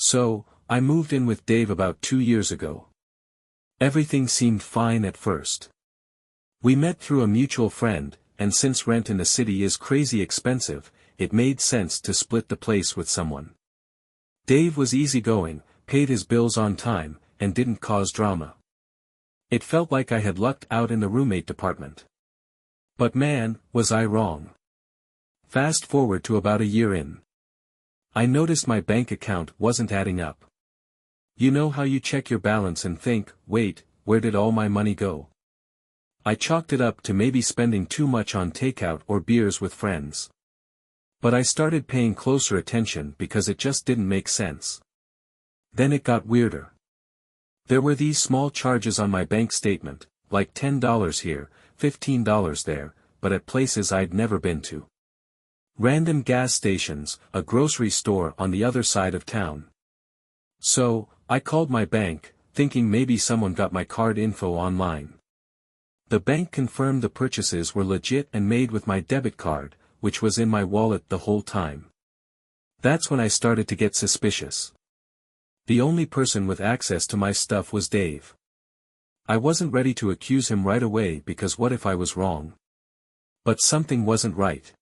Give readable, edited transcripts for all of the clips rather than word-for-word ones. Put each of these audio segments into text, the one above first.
So, I moved in with Dave about 2 years ago. Everything seemed fine at first. We met through a mutual friend, and since rent in the city is crazy expensive, it made sense to split the place with someone. Dave was easygoing, paid his bills on time, and didn't cause drama. It felt like I had lucked out in the roommate department. But man, was I wrong. Fast forward to about a year in. I noticed my bank account wasn't adding up. You know how you check your balance and think, wait, where did all my money go? I chalked it up to maybe spending too much on takeout or beers with friends. But I started paying closer attention because it just didn't make sense. Then it got weirder. There were these small charges on my bank statement, like $10 here, $15 there, but at places I'd never been to. Random gas stations, a grocery store on the other side of town. So, I called my bank, thinking maybe someone got my card info online. The bank confirmed the purchases were legit and made with my debit card, which was in my wallet the whole time. That's when I started to get suspicious. The only person with access to my stuff was Dave. I wasn't ready to accuse him right away because what if I was wrong? But something wasn't right.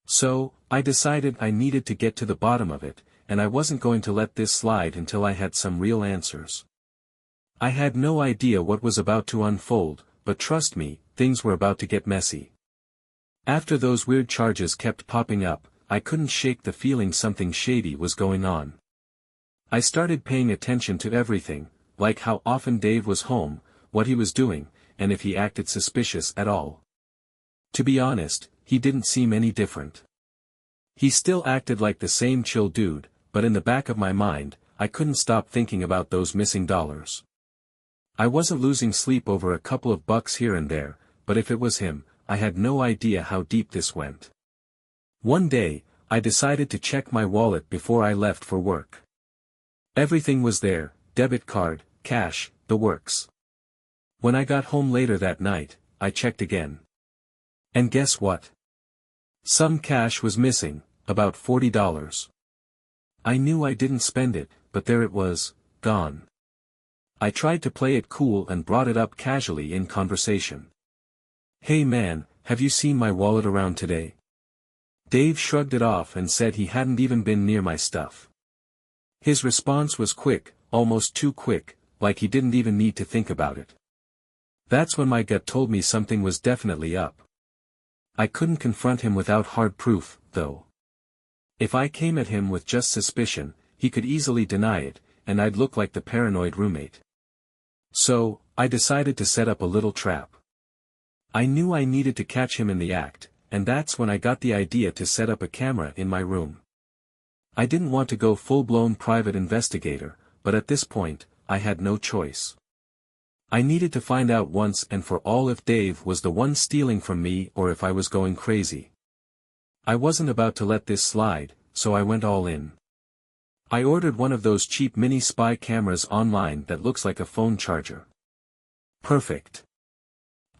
So, I decided I needed to get to the bottom of it, and I wasn't going to let this slide until I had some real answers. I had no idea what was about to unfold, but trust me, things were about to get messy. After those weird charges kept popping up, I couldn't shake the feeling something shady was going on. I started paying attention to everything, like how often Dave was home, what he was doing, and if he acted suspicious at all. To be honest, he didn't seem any different. He still acted like the same chill dude, but in the back of my mind, I couldn't stop thinking about those missing dollars. I wasn't losing sleep over a couple of bucks here and there, but if it was him, I had no idea how deep this went. One day, I decided to check my wallet before I left for work. Everything was there, debit card, cash, the works. When I got home later that night, I checked again. And guess what? Some cash was missing, about $40. I knew I didn't spend it, but there it was, gone. I tried to play it cool and brought it up casually in conversation. Hey man, have you seen my wallet around today? Dave shrugged it off and said he hadn't even been near my stuff. His response was quick, almost too quick, like he didn't even need to think about it. That's when my gut told me something was definitely up. I couldn't confront him without hard proof, though. If I came at him with just suspicion, he could easily deny it, and I'd look like the paranoid roommate. So, I decided to set up a little trap. I knew I needed to catch him in the act, and that's when I got the idea to set up a camera in my room. I didn't want to go full-blown private investigator, but at this point, I had no choice. I needed to find out once and for all if Dave was the one stealing from me or if I was going crazy. I wasn't about to let this slide, so I went all in. I ordered one of those cheap mini spy cameras online that looks like a phone charger. Perfect.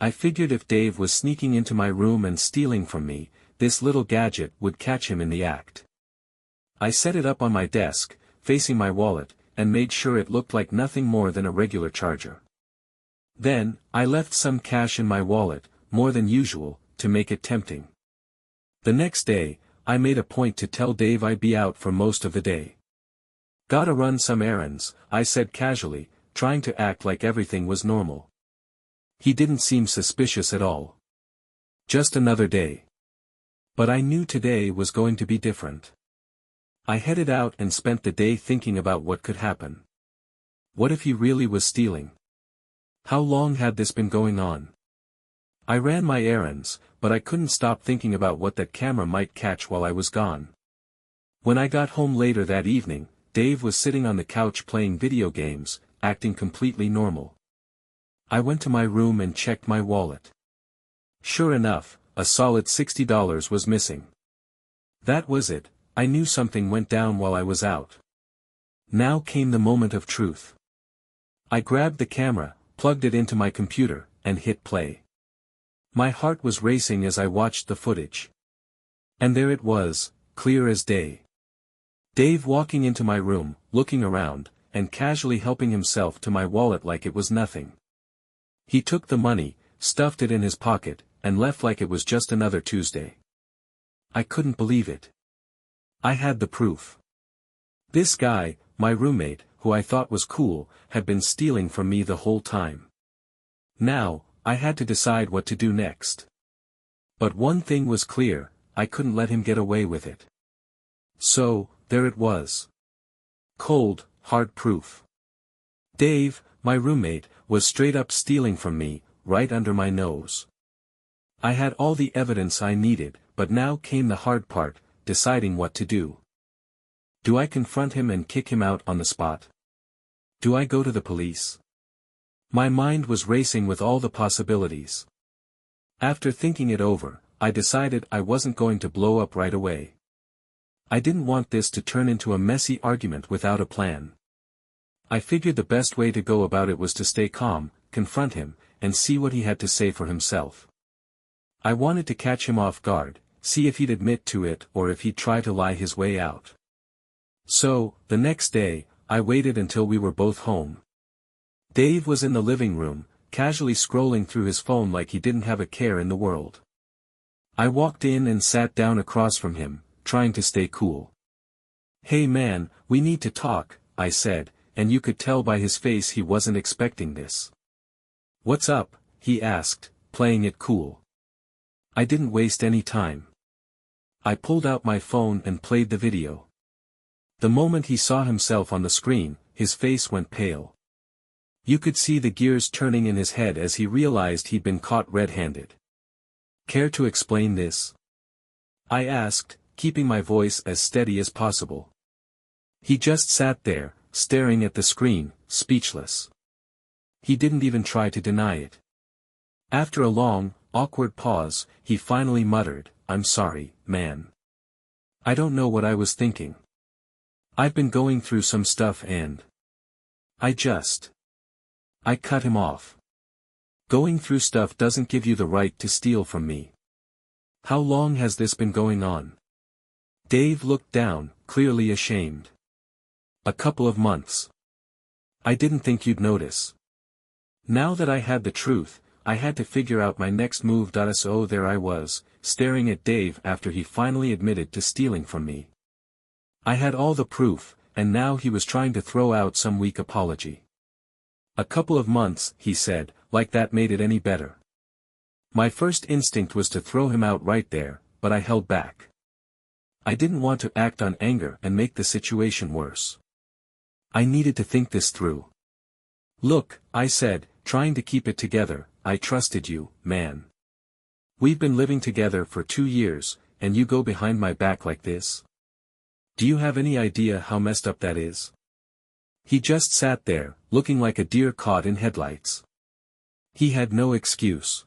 I figured if Dave was sneaking into my room and stealing from me, this little gadget would catch him in the act. I set it up on my desk, facing my wallet, and made sure it looked like nothing more than a regular charger. Then, I left some cash in my wallet, more than usual, to make it tempting. The next day, I made a point to tell Dave I'd be out for most of the day. Gotta run some errands, I said casually, trying to act like everything was normal. He didn't seem suspicious at all. Just another day. But I knew today was going to be different. I headed out and spent the day thinking about what could happen. What if he really was stealing? How long had this been going on? I ran my errands, but I couldn't stop thinking about what that camera might catch while I was gone. When I got home later that evening, Dave was sitting on the couch playing video games, acting completely normal. I went to my room and checked my wallet. Sure enough, a solid $60 was missing. That was it, I knew something went down while I was out. Now came the moment of truth. I grabbed the camera, plugged it into my computer, and hit play. My heart was racing as I watched the footage. And there it was, clear as day. Dave walking into my room, looking around, and casually helping himself to my wallet like it was nothing. He took the money, stuffed it in his pocket, and left like it was just another Tuesday. I couldn't believe it. I had the proof. This guy, my roommate, who I thought was cool, had been stealing from me the whole time. Now, I had to decide what to do next. But one thing was clear, I couldn't let him get away with it. So, there it was. Cold, hard proof. Dave, my roommate, was straight up stealing from me, right under my nose. I had all the evidence I needed, but now came the hard part, deciding what to do. Do I confront him and kick him out on the spot? Do I go to the police? My mind was racing with all the possibilities. After thinking it over, I decided I wasn't going to blow up right away. I didn't want this to turn into a messy argument without a plan. I figured the best way to go about it was to stay calm, confront him, and see what he had to say for himself. I wanted to catch him off guard, see if he'd admit to it or if he'd try to lie his way out. So, the next day, I waited until we were both home. Dave was in the living room, casually scrolling through his phone like he didn't have a care in the world. I walked in and sat down across from him, trying to stay cool. "Hey man, we need to talk," I said, and you could tell by his face he wasn't expecting this. "What's up?" he asked, playing it cool. I didn't waste any time. I pulled out my phone and played the video. The moment he saw himself on the screen, his face went pale. You could see the gears turning in his head as he realized he'd been caught red-handed. "Care to explain this?" I asked, keeping my voice as steady as possible. He just sat there, staring at the screen, speechless. He didn't even try to deny it. After a long, awkward pause, he finally muttered, "I'm sorry, man. I don't know what I was thinking. I've been going through some stuff and I cut him off. Going through stuff doesn't give you the right to steal from me. How long has this been going on?" Dave looked down, clearly ashamed. "A couple of months. I didn't think you'd notice." Now that I had the truth, I had to figure out my next move. So there I was, staring at Dave after he finally admitted to stealing from me. I had all the proof, and now he was trying to throw out some weak apology. "A couple of months," he said, like that made it any better. My first instinct was to throw him out right there, but I held back. I didn't want to act on anger and make the situation worse. I needed to think this through. "Look," I said, trying to keep it together, "I trusted you, man. We've been living together for 2 years, and you go behind my back like this? Do you have any idea how messed up that is?" He just sat there, looking like a deer caught in headlights. He had no excuse.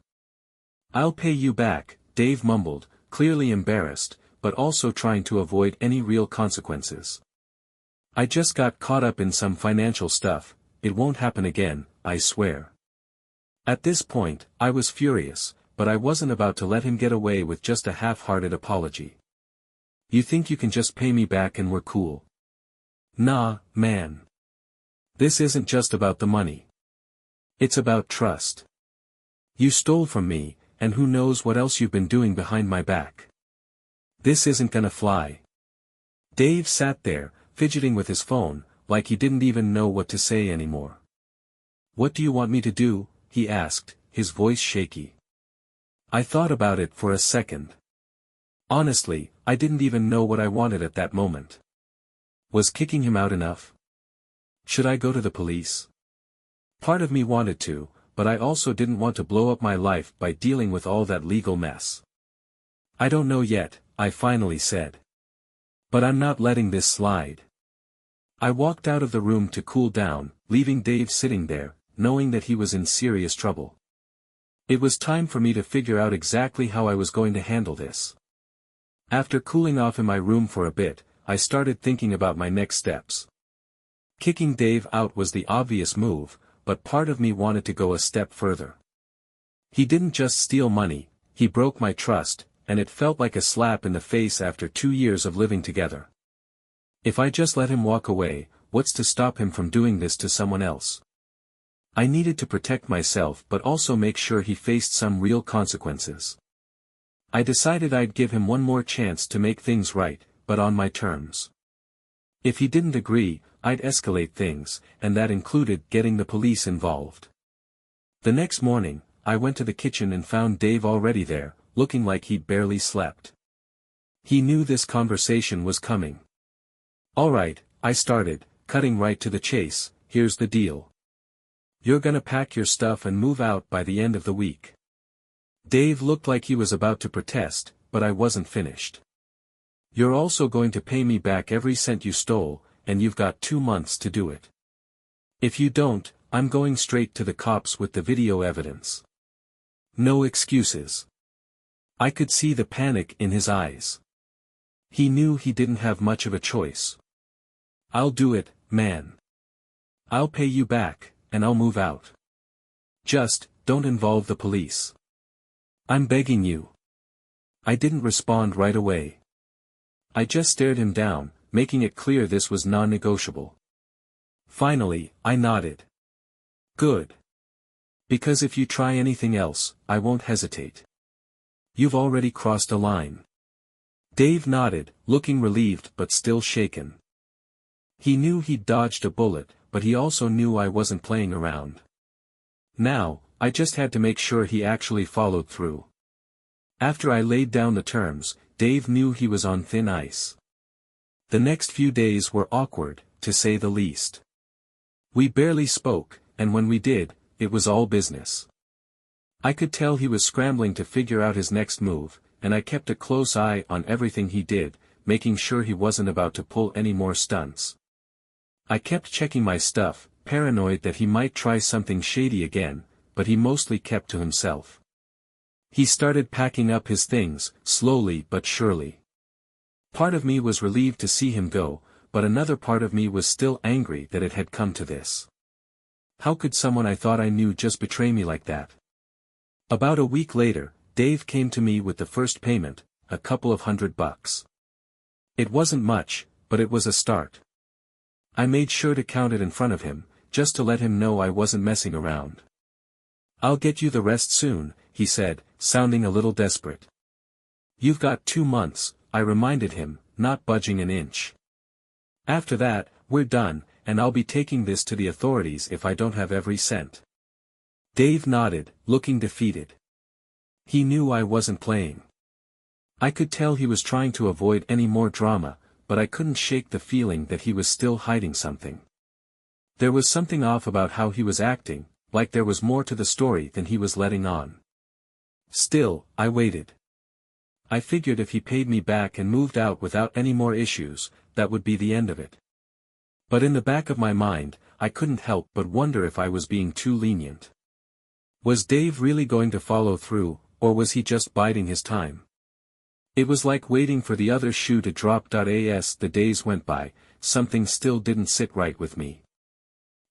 "I'll pay you back," Dave mumbled, clearly embarrassed, but also trying to avoid any real consequences. "I just got caught up in some financial stuff, it won't happen again, I swear." At this point, I was furious, but I wasn't about to let him get away with just a half-hearted apology. "You think you can just pay me back and we're cool?" Nah, man. This isn't just about the money. It's about trust. You stole from me, and who knows what else you've been doing behind my back. This isn't gonna fly." Dave sat there, fidgeting with his phone, like he didn't even know what to say anymore. "What do you want me to do?" he asked, his voice shaky. I thought about it for a second. Honestly, I didn't even know what I wanted at that moment. Was kicking him out enough? Should I go to the police? Part of me wanted to, but I also didn't want to blow up my life by dealing with all that legal mess. "I don't know yet," I finally said. "But I'm not letting this slide." I walked out of the room to cool down, leaving Dave sitting there, knowing that he was in serious trouble. It was time for me to figure out exactly how I was going to handle this. After cooling off in my room for a bit, I started thinking about my next steps. Kicking Dave out was the obvious move, but part of me wanted to go a step further. He didn't just steal money, he broke my trust, and it felt like a slap in the face after 2 years of living together. If I just let him walk away, what's to stop him from doing this to someone else? I needed to protect myself but also make sure he faced some real consequences. I decided I'd give him one more chance to make things right, but on my terms. If he didn't agree, I'd escalate things, and that included getting the police involved. The next morning, I went to the kitchen and found Dave already there, looking like he'd barely slept. He knew this conversation was coming. "Alright," I started, cutting right to the chase, "here's the deal. You're gonna pack your stuff and move out by the end of the week." Dave looked like he was about to protest, but I wasn't finished. "You're also going to pay me back every cent you stole, and you've got 2 months to do it. If you don't, I'm going straight to the cops with the video evidence. No excuses." I could see the panic in his eyes. He knew he didn't have much of a choice. "I'll do it, man. I'll pay you back, and I'll move out. Just, don't involve the police. I'm begging you." I didn't respond right away. I just stared him down, making it clear this was non-negotiable. Finally, I nodded. "Good. Because if you try anything else, I won't hesitate. You've already crossed a line." Dave nodded, looking relieved but still shaken. He knew he'd dodged a bullet, but he also knew I wasn't playing around. Now, I just had to make sure he actually followed through. After I laid down the terms, Dave knew he was on thin ice. The next few days were awkward, to say the least. We barely spoke, and when we did, it was all business. I could tell he was scrambling to figure out his next move, and I kept a close eye on everything he did, making sure he wasn't about to pull any more stunts. I kept checking my stuff, paranoid that he might try something shady again, but he mostly kept to himself. He started packing up his things, slowly but surely. Part of me was relieved to see him go, but another part of me was still angry that it had come to this. How could someone I thought I knew just betray me like that? About a week later, Dave came to me with the first payment, a couple of $100. It wasn't much, but it was a start. I made sure to count it in front of him, just to let him know I wasn't messing around. "I'll get you the rest soon," he said, sounding a little desperate. "You've got 2 months, I reminded him, not budging an inch. "After that, we're done, and I'll be taking this to the authorities if I don't have every cent." Dave nodded, looking defeated. He knew I wasn't playing. I could tell he was trying to avoid any more drama, but I couldn't shake the feeling that he was still hiding something. There was something off about how he was acting, like there was more to the story than he was letting on. Still, I waited. I figured if he paid me back and moved out without any more issues, that would be the end of it. But in the back of my mind, I couldn't help but wonder if I was being too lenient. Was Dave really going to follow through, or was he just biding his time? It was like waiting for the other shoe to drop. As the days went by, something still didn't sit right with me.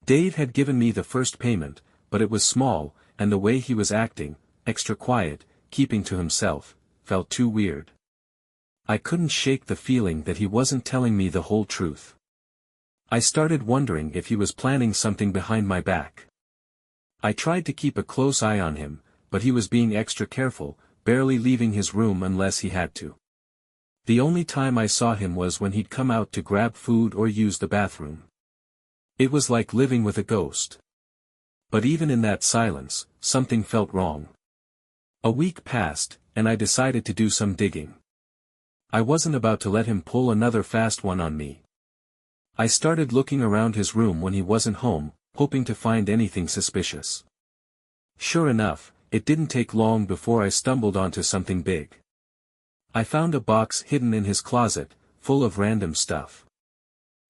Dave had given me the first payment, but it was small, and the way he was acting, extra quiet, keeping to himself, felt too weird. I couldn't shake the feeling that he wasn't telling me the whole truth. I started wondering if he was planning something behind my back. I tried to keep a close eye on him, but he was being extra careful, barely leaving his room unless he had to. The only time I saw him was when he'd come out to grab food or use the bathroom. It was like living with a ghost. But even in that silence, something felt wrong. A week passed, and I decided to do some digging. I wasn't about to let him pull another fast one on me. I started looking around his room when he wasn't home, hoping to find anything suspicious. Sure enough, it didn't take long before I stumbled onto something big. I found a box hidden in his closet, full of random stuff.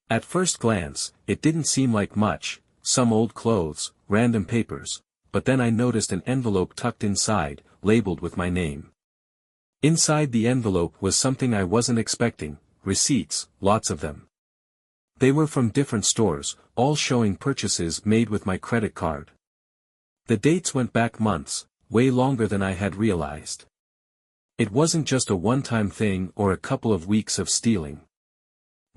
At first glance, it didn't seem like much, some old clothes, random papers, but then I noticed an envelope tucked inside, labeled with my name. Inside the envelope was something I wasn't expecting, receipts, lots of them. They were from different stores, all showing purchases made with my credit card. The dates went back months, way longer than I had realized. It wasn't just a one-time thing or a couple of weeks of stealing.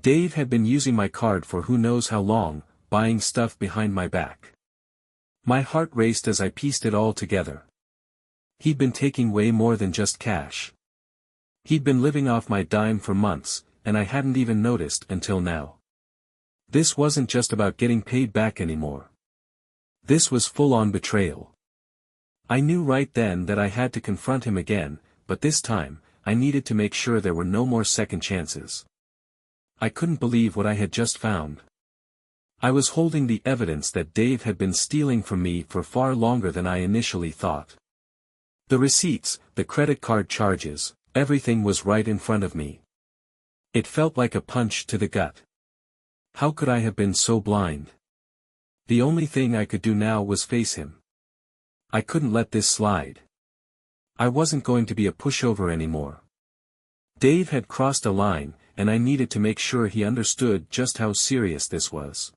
Dave had been using my card for who knows how long, buying stuff behind my back. My heart raced as I pieced it all together. He'd been taking way more than just cash. He'd been living off my dime for months, and I hadn't even noticed until now. This wasn't just about getting paid back anymore. This was full-on betrayal. I knew right then that I had to confront him again, but this time, I needed to make sure there were no more second chances. I couldn't believe what I had just found. I was holding the evidence that Dave had been stealing from me for far longer than I initially thought. The receipts, the credit card charges, everything was right in front of me. It felt like a punch to the gut. How could I have been so blind? The only thing I could do now was face him. I couldn't let this slide. I wasn't going to be a pushover anymore. Dave had crossed a line, and I needed to make sure he understood just how serious this was.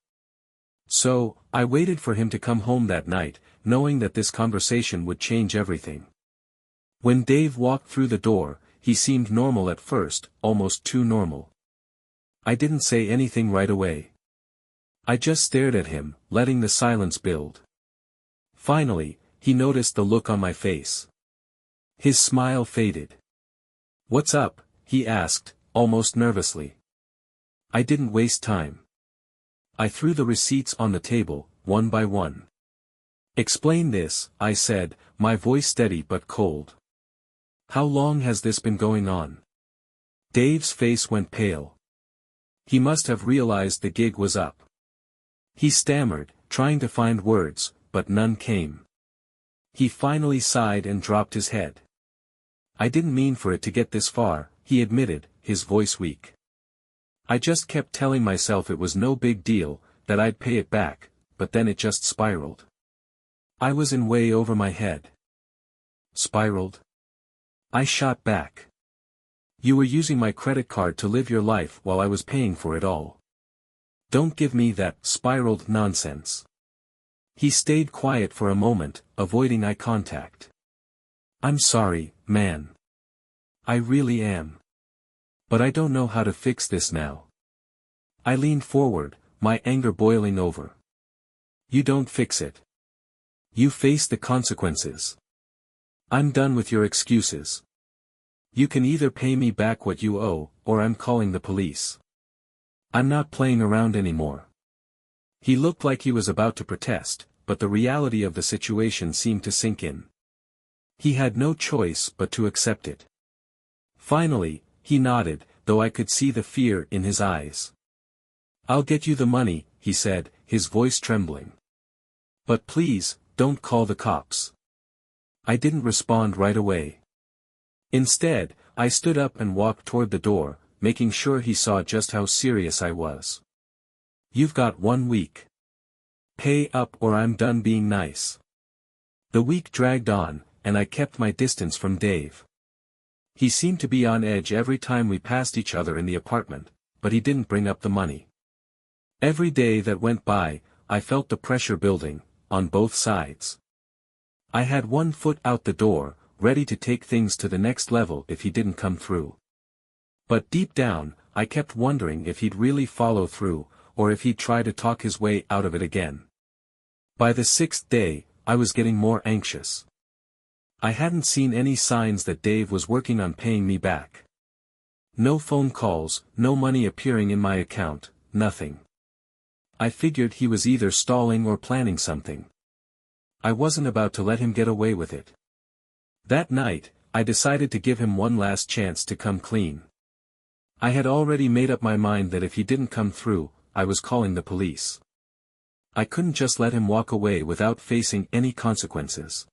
So, I waited for him to come home that night, knowing that this conversation would change everything. When Dave walked through the door, he seemed normal at first, almost too normal. I didn't say anything right away. I just stared at him, letting the silence build. Finally, he noticed the look on my face. His smile faded. "What's up?" he asked, almost nervously. I didn't waste time. I threw the receipts on the table, one by one. "Explain this," I said, my voice steady but cold. "How long has this been going on?" Dave's face went pale. He must have realized the gig was up. He stammered, trying to find words, but none came. He finally sighed and dropped his head. "I didn't mean for it to get this far," he admitted, his voice weak. "I just kept telling myself it was no big deal, that I'd pay it back, but then it just spiraled. I was in way over my head." "Spiraled?" I shot back. "You were using my credit card to live your life while I was paying for it all. Don't give me that spiraled nonsense." He stayed quiet for a moment, avoiding eye contact. "I'm sorry, man. I really am. But I don't know how to fix this now." I leaned forward, my anger boiling over. "You don't fix it. You face the consequences. I'm done with your excuses. You can either pay me back what you owe, or I'm calling the police. I'm not playing around anymore." He looked like he was about to protest, but the reality of the situation seemed to sink in. He had no choice but to accept it. Finally, he nodded, though I could see the fear in his eyes. "I'll get you the money," he said, his voice trembling. "But please, don't call the cops." I didn't respond right away. Instead, I stood up and walked toward the door, making sure he saw just how serious I was. "You've got 1 week. Pay up or I'm done being nice." The week dragged on, and I kept my distance from Dave. He seemed to be on edge every time we passed each other in the apartment, but he didn't bring up the money. Every day that went by, I felt the pressure building, on both sides. I had one foot out the door, ready to take things to the next level if he didn't come through. But deep down, I kept wondering if he'd really follow through, or if he'd try to talk his way out of it again. By the 6th day, I was getting more anxious. I hadn't seen any signs that Dave was working on paying me back. No phone calls, no money appearing in my account, nothing. I figured he was either stalling or planning something. I wasn't about to let him get away with it. That night, I decided to give him one last chance to come clean. I had already made up my mind that if he didn't come through, I was calling the police. I couldn't just let him walk away without facing any consequences.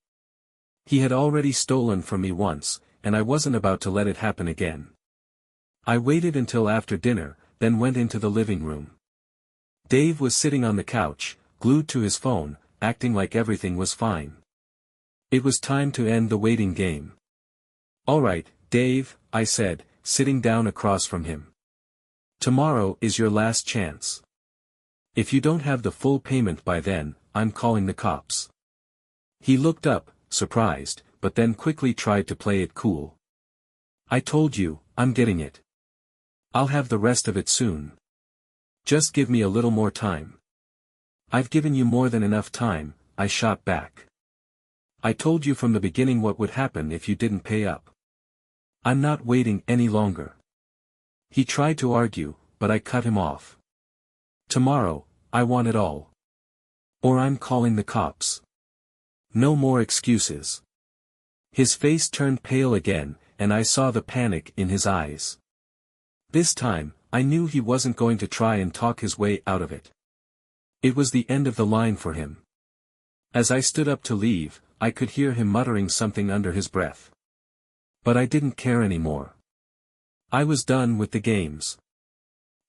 He had already stolen from me once, and I wasn't about to let it happen again. I waited until after dinner, then went into the living room. Dave was sitting on the couch, glued to his phone, acting like everything was fine. It was time to end the waiting game. "All right, Dave," I said, sitting down across from him. "Tomorrow is your last chance. If you don't have the full payment by then, I'm calling the cops." He looked up, surprised, but then quickly tried to play it cool. "I told you, I'm getting it. I'll have the rest of it soon." Just give me a little more time. I've given you more than enough time, I shot back. I told you from the beginning what would happen if you didn't pay up. I'm not waiting any longer. He tried to argue, but I cut him off. Tomorrow, I want it all. Or I'm calling the cops. No more excuses. His face turned pale again, and I saw the panic in his eyes. This time, I knew he wasn't going to try and talk his way out of it. It was the end of the line for him. As I stood up to leave, I could hear him muttering something under his breath. But I didn't care anymore. I was done with the games.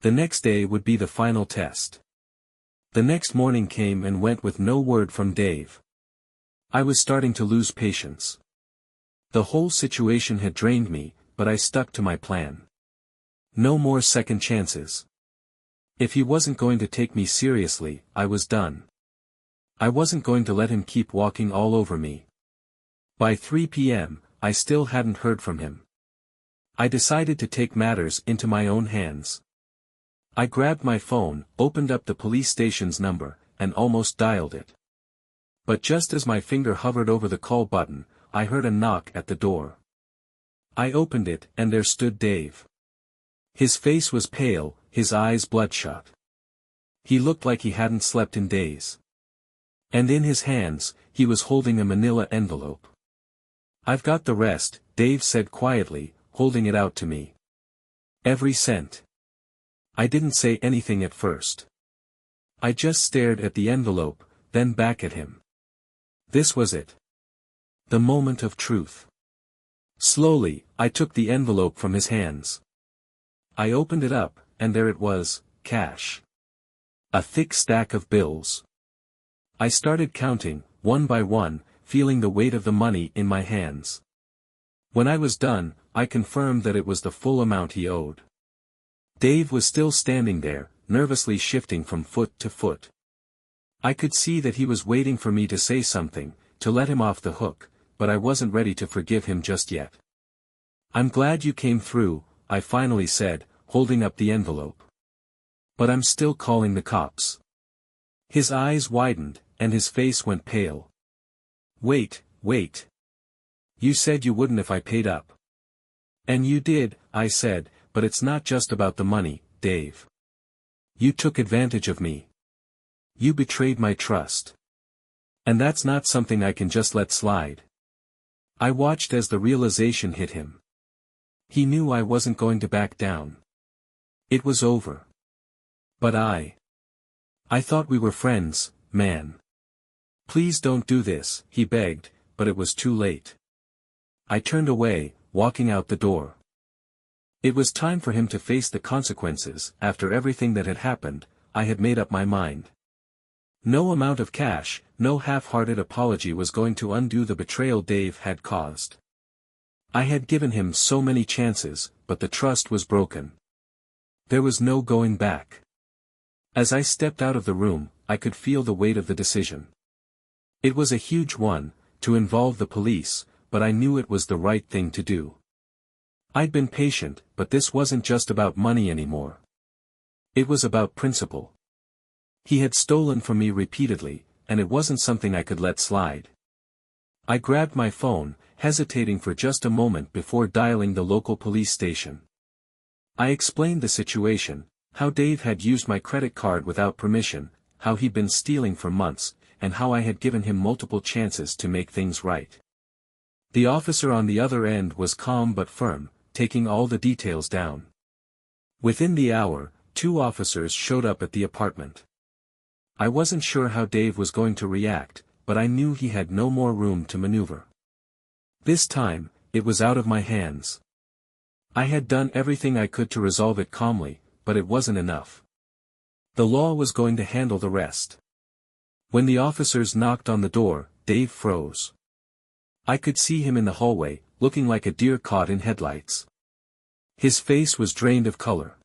The next day would be the final test. The next morning came and went with no word from Dave. I was starting to lose patience. The whole situation had drained me, but I stuck to my plan. No more second chances. If he wasn't going to take me seriously, I was done. I wasn't going to let him keep walking all over me. By 3 p.m., I still hadn't heard from him. I decided to take matters into my own hands. I grabbed my phone, opened up the police station's number, and almost dialed it. But just as my finger hovered over the call button, I heard a knock at the door. I opened it, and there stood Dave. His face was pale, his eyes bloodshot. He looked like he hadn't slept in days. And in his hands, he was holding a manila envelope. "I've got the rest," Dave said quietly, holding it out to me. "Every cent." I didn't say anything at first. I just stared at the envelope, then back at him. This was it. The moment of truth. Slowly, I took the envelope from his hands. I opened it up, and there it was, cash. A thick stack of bills. I started counting, one by one, feeling the weight of the money in my hands. When I was done, I confirmed that it was the full amount he owed. Dave was still standing there, nervously shifting from foot to foot. I could see that he was waiting for me to say something, to let him off the hook, but I wasn't ready to forgive him just yet. "I'm glad you came through," I finally said, holding up the envelope. "But I'm still calling the cops." His eyes widened, and his face went pale. Wait. You said you wouldn't if I paid up." "And you did," I said, "but it's not just about the money, Dave. You took advantage of me. You betrayed my trust. And that's not something I can just let slide." I watched as the realization hit him. He knew I wasn't going to back down. It was over. But I thought we were friends, man. "Please don't do this," he begged, but it was too late. I turned away, walking out the door. It was time for him to face the consequences. After everything that had happened, I had made up my mind. No amount of cash, no half-hearted apology was going to undo the betrayal Dave had caused. I had given him so many chances, but the trust was broken. There was no going back. As I stepped out of the room, I could feel the weight of the decision. It was a huge one, to involve the police, but I knew it was the right thing to do. I'd been patient, but this wasn't just about money anymore. It was about principle. He had stolen from me repeatedly, and it wasn't something I could let slide. I grabbed my phone, hesitating for just a moment before dialing the local police station. I explained the situation, how Dave had used my credit card without permission, how he'd been stealing for months, and how I had given him multiple chances to make things right. The officer on the other end was calm but firm, taking all the details down. Within the hour, 2 officers showed up at the apartment. I wasn't sure how Dave was going to react, but I knew he had no more room to maneuver. This time, it was out of my hands. I had done everything I could to resolve it calmly, but it wasn't enough. The law was going to handle the rest. When the officers knocked on the door, Dave froze. I could see him in the hallway, looking like a deer caught in headlights. His face was drained of color.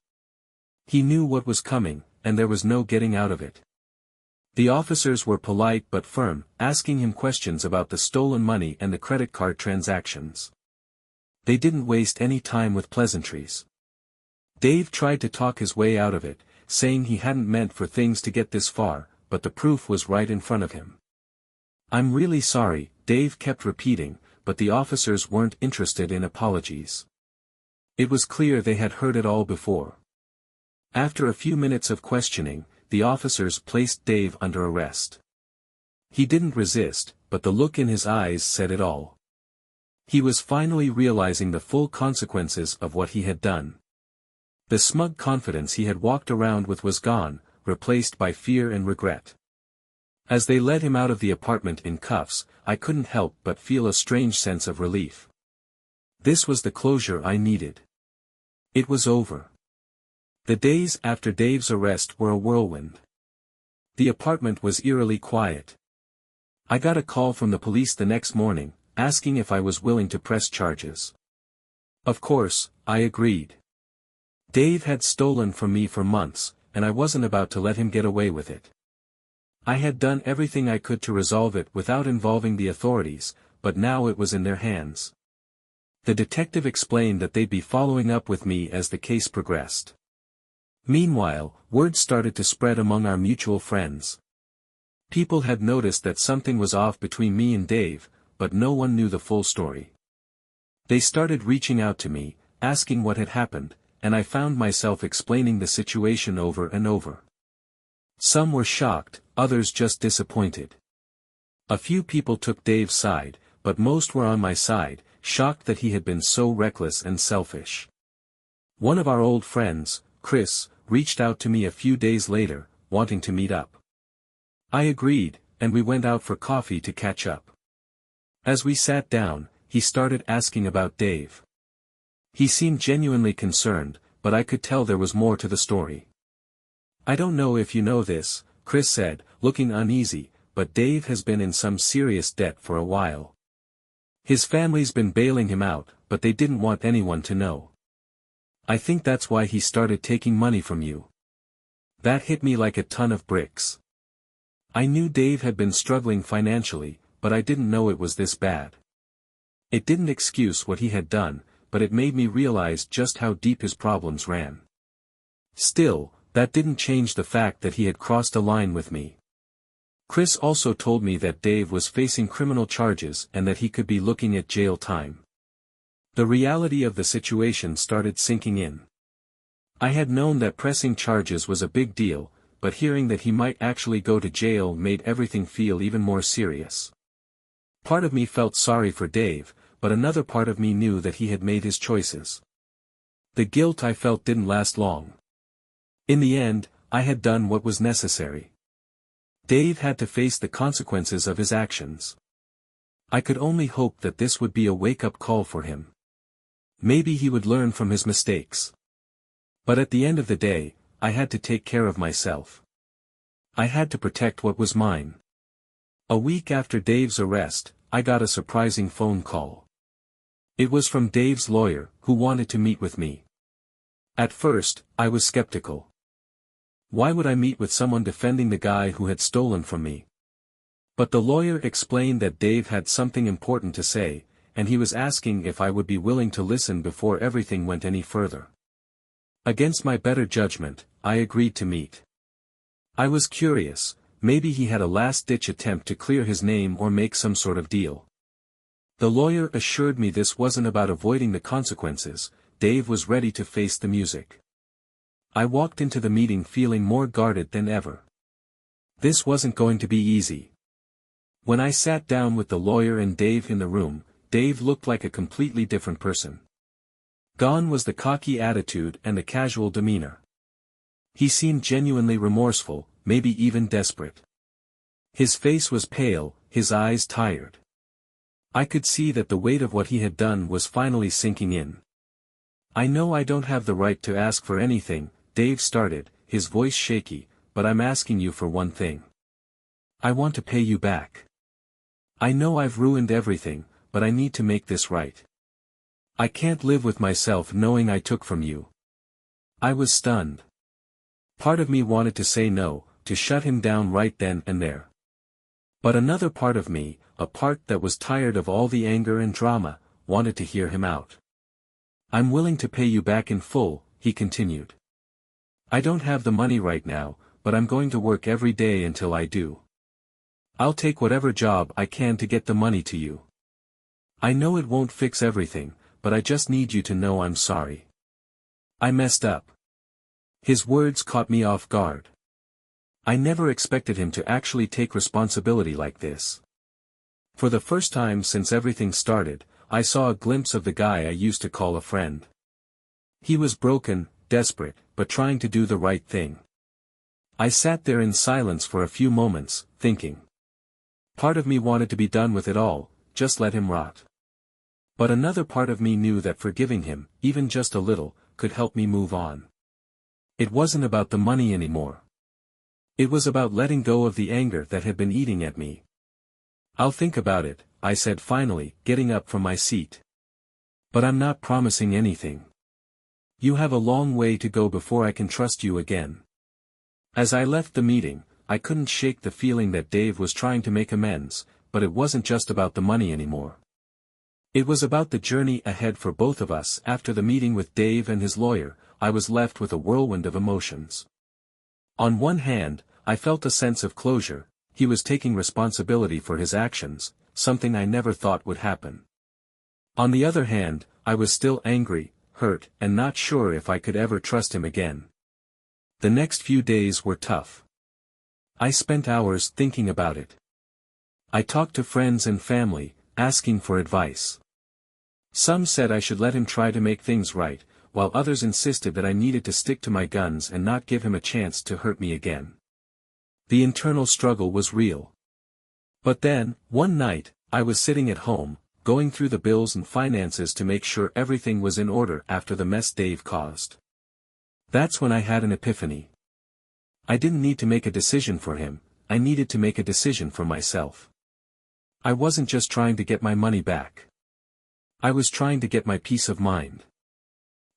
He knew what was coming, and there was no getting out of it. The officers were polite but firm, asking him questions about the stolen money and the credit card transactions. They didn't waste any time with pleasantries. Dave tried to talk his way out of it, saying he hadn't meant for things to get this far, but the proof was right in front of him. "I'm really sorry," Dave kept repeating, but the officers weren't interested in apologies. It was clear they had heard it all before. After a few minutes of questioning, the officers placed Dave under arrest. He didn't resist, but the look in his eyes said it all. He was finally realizing the full consequences of what he had done. The smug confidence he had walked around with was gone, replaced by fear and regret. As they led him out of the apartment in cuffs, I couldn't help but feel a strange sense of relief. This was the closure I needed. It was over. The days after Dave's arrest were a whirlwind. The apartment was eerily quiet. I got a call from the police the next morning, asking if I was willing to press charges. Of course, I agreed. Dave had stolen from me for months, and I wasn't about to let him get away with it. I had done everything I could to resolve it without involving the authorities, but now it was in their hands. The detective explained that they'd be following up with me as the case progressed. Meanwhile, word started to spread among our mutual friends. People had noticed that something was off between me and Dave, but no one knew the full story. They started reaching out to me, asking what had happened, and I found myself explaining the situation over and over. Some were shocked, others just disappointed. A few people took Dave's side, but most were on my side, shocked that he had been so reckless and selfish. One of our old friends, Chris, reached out to me a few days later, wanting to meet up. I agreed, and we went out for coffee to catch up. As we sat down, he started asking about Dave. He seemed genuinely concerned, but I could tell there was more to the story. "I don't know if you know this," Chris said, looking uneasy, "but Dave has been in some serious debt for a while. His family's been bailing him out, but they didn't want anyone to know. I think that's why he started taking money from you." That hit me like a ton of bricks. I knew Dave had been struggling financially, but I didn't know it was this bad. It didn't excuse what he had done, but it made me realize just how deep his problems ran. Still, that didn't change the fact that he had crossed a line with me. Chris also told me that Dave was facing criminal charges and that he could be looking at jail time. The reality of the situation started sinking in. I had known that pressing charges was a big deal, but hearing that he might actually go to jail made everything feel even more serious. Part of me felt sorry for Dave, but another part of me knew that he had made his choices. The guilt I felt didn't last long. In the end, I had done what was necessary. Dave had to face the consequences of his actions. I could only hope that this would be a wake-up call for him. Maybe he would learn from his mistakes. But at the end of the day, I had to take care of myself. I had to protect what was mine. A week after Dave's arrest, I got a surprising phone call. It was from Dave's lawyer, who wanted to meet with me. At first, I was skeptical. Why would I meet with someone defending the guy who had stolen from me? But the lawyer explained that Dave had something important to say, and he was asking if I would be willing to listen before everything went any further. Against my better judgment, I agreed to meet. I was curious, maybe he had a last-ditch attempt to clear his name or make some sort of deal. The lawyer assured me this wasn't about avoiding the consequences. Dave was ready to face the music. I walked into the meeting feeling more guarded than ever. This wasn't going to be easy. When I sat down with the lawyer and Dave in the room, Dave looked like a completely different person. Gone was the cocky attitude and the casual demeanor. He seemed genuinely remorseful, maybe even desperate. His face was pale, his eyes tired. I could see that the weight of what he had done was finally sinking in. "I know I don't have the right to ask for anything," Dave started, his voice shaky, "but I'm asking you for one thing. I want to pay you back. I know I've ruined everything, but I need to make this right. I can't live with myself knowing I took from you." I was stunned. Part of me wanted to say no, to shut him down right then and there. But another part of me, a part that was tired of all the anger and drama, wanted to hear him out. "I'm willing to pay you back in full," he continued. I don't have the money right now, but I'm going to work every day until I do. I'll take whatever job I can to get the money to you. I know it won't fix everything, but I just need you to know I'm sorry. I messed up. His words caught me off guard. I never expected him to actually take responsibility like this. For the first time since everything started, I saw a glimpse of the guy I used to call a friend. He was broken, desperate, but trying to do the right thing. I sat there in silence for a few moments, thinking. Part of me wanted to be done with it all, just let him rot. But another part of me knew that forgiving him, even just a little, could help me move on. It wasn't about the money anymore. It was about letting go of the anger that had been eating at me. I'll think about it, I said finally, getting up from my seat. But I'm not promising anything. You have a long way to go before I can trust you again. As I left the meeting, I couldn't shake the feeling that Dave was trying to make amends, but it wasn't just about the money anymore. It was about the journey ahead for both of us. After the meeting with Dave and his lawyer, I was left with a whirlwind of emotions. On one hand, I felt a sense of closure. He was taking responsibility for his actions, something I never thought would happen. On the other hand, I was still angry, hurt, and not sure if I could ever trust him again. The next few days were tough. I spent hours thinking about it. I talked to friends and family, asking for advice. Some said I should let him try to make things right, while others insisted that I needed to stick to my guns and not give him a chance to hurt me again. The internal struggle was real. But then, one night, I was sitting at home, going through the bills and finances to make sure everything was in order after the mess Dave caused. That's when I had an epiphany. I didn't need to make a decision for him, I needed to make a decision for myself. I wasn't just trying to get my money back. I was trying to get my peace of mind.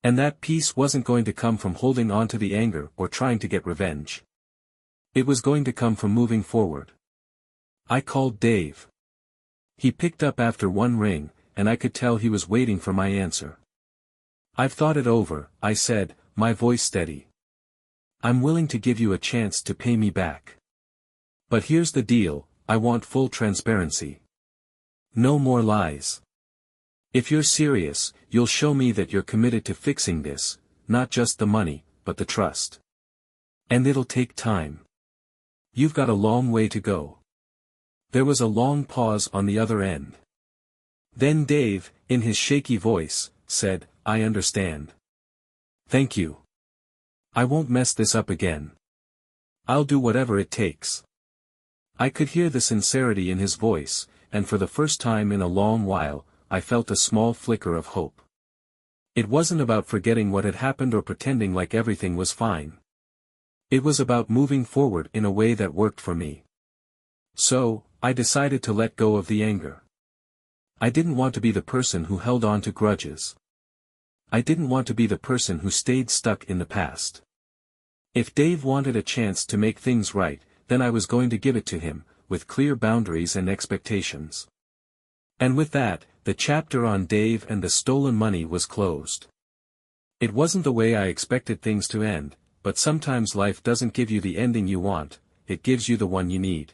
And that peace wasn't going to come from holding on to the anger or trying to get revenge. It was going to come from moving forward. I called Dave. He picked up after one ring, and I could tell he was waiting for my answer. I've thought it over, I said, my voice steady. I'm willing to give you a chance to pay me back. But here's the deal, I want full transparency. No more lies. If you're serious, you'll show me that you're committed to fixing this, not just the money, but the trust. And it'll take time. You've got a long way to go. There was a long pause on the other end. Then Dave, in his shaky voice, said, I understand. Thank you. I won't mess this up again. I'll do whatever it takes. I could hear the sincerity in his voice, and for the first time in a long while, I felt a small flicker of hope. It wasn't about forgetting what had happened or pretending like everything was fine. It was about moving forward in a way that worked for me. So, I decided to let go of the anger. I didn't want to be the person who held on to grudges. I didn't want to be the person who stayed stuck in the past. If Dave wanted a chance to make things right, then I was going to give it to him, with clear boundaries and expectations. And with that, the chapter on Dave and the stolen money was closed. It wasn't the way I expected things to end, but sometimes life doesn't give you the ending you want, it gives you the one you need.